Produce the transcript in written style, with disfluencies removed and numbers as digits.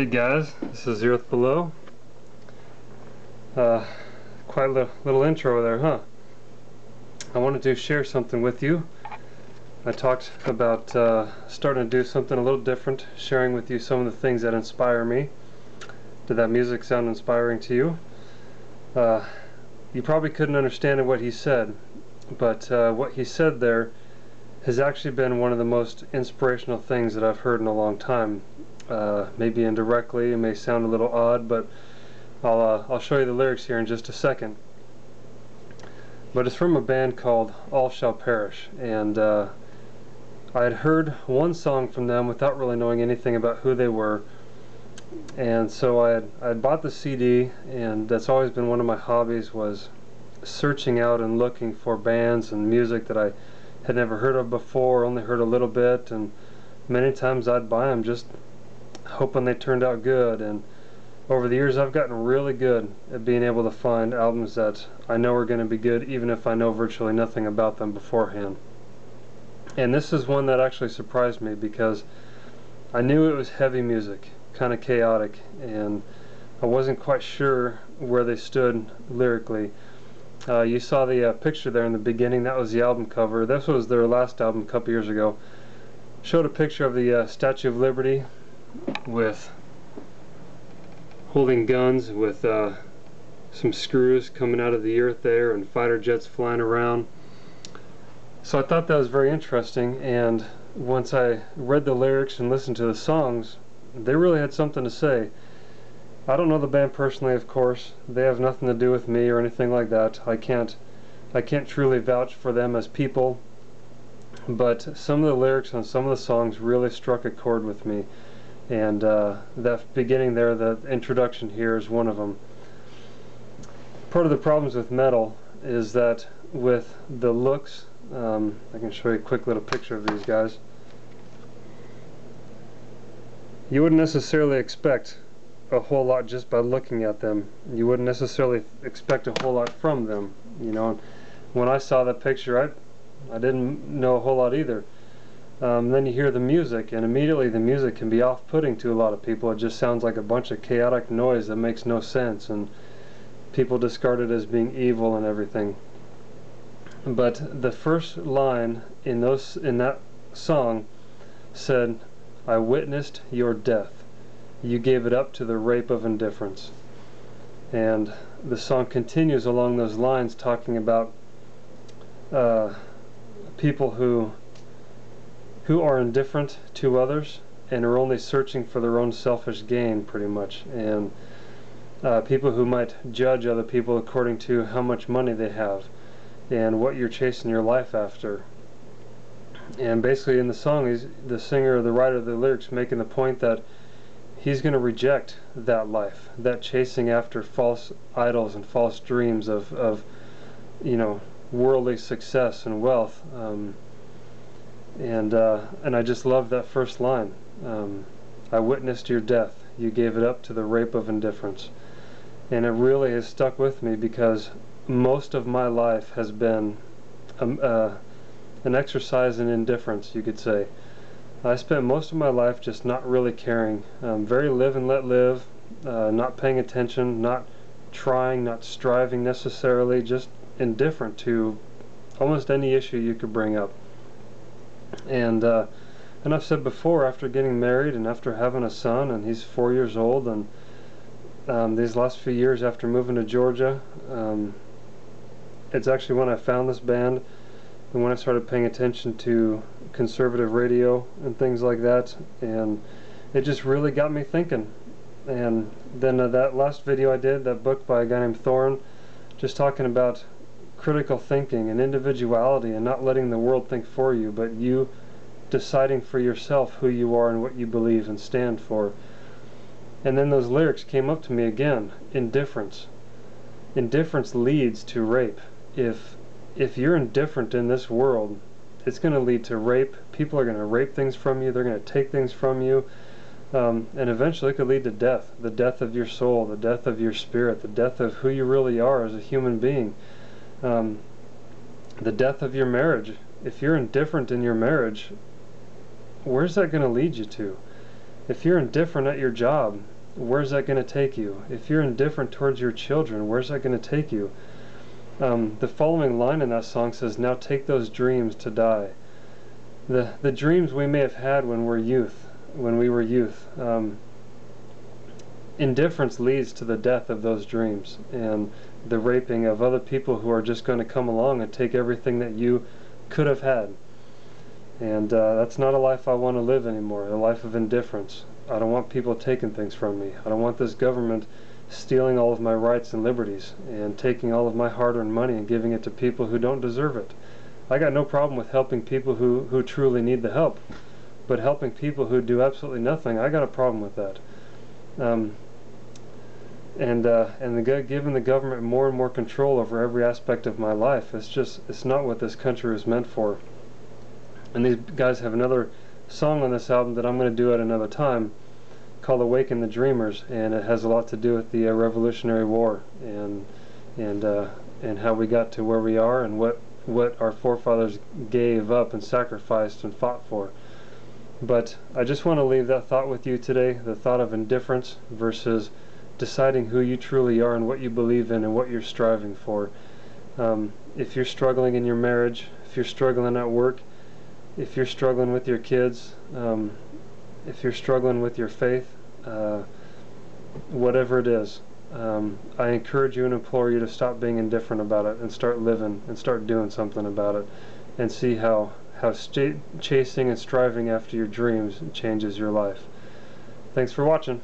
Hey guys, this is the Earth Below. Quite a little intro there, huh? I wanted to share something with you. I talked about starting to do something a little different, sharing with you some of the things that inspire me. Did that music sound inspiring to you? You probably couldn't understand what he said, but what he said there has actually been one of the most inspirational things that I've heard in a long time. Maybe indirectly, it may sound a little odd, but I'll show you the lyrics here in just a second. But it's from a band called All Shall Perish, and I had heard one song from them without really knowing anything about who they were, and so I had bought the CD, and that's always been one of my hobbies, was searching out and looking for bands and music that I had never heard of before, only heard a little bit, and many times I'd buy them just hoping they turned out good. And over the years I've gotten really good at being able to find albums that I know are going to be good even if I know virtually nothing about them beforehand. And this is one that actually surprised me because I knew it was heavy music, kind of chaotic, and I wasn't quite sure where they stood lyrically. You saw the picture there in the beginning. That was the album cover. This was their last album a couple years ago. Showed a picture of the Statue of Liberty with holding guns with some screws coming out of the earth there and fighter jets flying around. So I thought that was very interesting, and once I read the lyrics and listened to the songs, they really had something to say. I don't know the band personally, of course. They have nothing to do with me or anything like that. I can't truly vouch for them as people, but some of the lyrics on some of the songs really struck a chord with me. And that beginning there, the introduction here, is one of them. Part of the problems with metal is that with the looks, I can show you a quick little picture of these guys. You wouldn't necessarily expect a whole lot just by looking at them. You wouldn't necessarily expect a whole lot from them. You know, when I saw that picture, I didn't know a whole lot either. Then you hear the music, and immediately the music can be off-putting to a lot of people. It just sounds like a bunch of chaotic noise that makes no sense, and people discard it as being evil and everything. But the first line in that song said, "I witnessed your death. You gave it up to the rape of indifference." And the song continues along those lines, talking about people who are indifferent to others and are only searching for their own selfish gain, pretty much, and people who might judge other people according to how much money they have and what you're chasing your life after. And basically in the song, the singer, the writer of the lyrics, making the point that he's going to reject that life, that chasing after false idols and false dreams of you know, worldly success and wealth. And I just love that first line. I witnessed your death. You gave it up to the rape of indifference. And it really has stuck with me because most of my life has been an exercise in indifference, you could say. I spent most of my life just not really caring. Very live and let live, not paying attention, not trying, not striving necessarily, just indifferent to almost any issue you could bring up. And I've said before, after getting married and after having a son, and he's 4 years old, and these last few years after moving to Georgia, it's actually when I found this band and when I started paying attention to conservative radio and things like that, and it just really got me thinking. And then that last video I did, that book by a guy named Thorne, just talking about critical thinking and individuality and not letting the world think for you, but you deciding for yourself who you are and what you believe and stand for. And then those lyrics came up to me again. Indifference. Indifference leads to rape. If you're indifferent in this world, it's going to lead to rape. People are going to rape things from you. They're going to take things from you. And eventually it could lead to death. The death of your soul, the death of your spirit, the death of who you really are as a human being. The death of your marriage. If you're indifferent in your marriage, where's that going to lead you to? If you're indifferent at your job, where's that going to take you? If you're indifferent towards your children, where's that going to take you? The following line in that song says, "Now take those dreams to die." The dreams we may have had when we were youth. Indifference leads to the death of those dreams and the raping of other people who are just going to come along and take everything that you could have had. And that's not a life I want to live anymore, a life of indifference. I don't want people taking things from me. I don't want this government stealing all of my rights and liberties and taking all of my hard-earned money and giving it to people who don't deserve it. I got no problem with helping people who truly need the help, but helping people who do absolutely nothing, I got a problem with that. Giving the government more and more control over every aspect of my life, it's not what this country was meant for. And these guys have another song on this album that I'm going to do at another time called "Awaken the Dreamers," and it has a lot to do with the Revolutionary War and how we got to where we are and what our forefathers gave up and sacrificed and fought for. But I just want to leave that thought with you today, the thought of indifference versus deciding who you truly are and what you believe in and what you're striving for. If you're struggling in your marriage, if you're struggling at work, if you're struggling with your kids, if you're struggling with your faith, whatever it is, I encourage you and implore you to stop being indifferent about it and start living and start doing something about it, and see how chasing and striving after your dreams changes your life. Thanks for watching.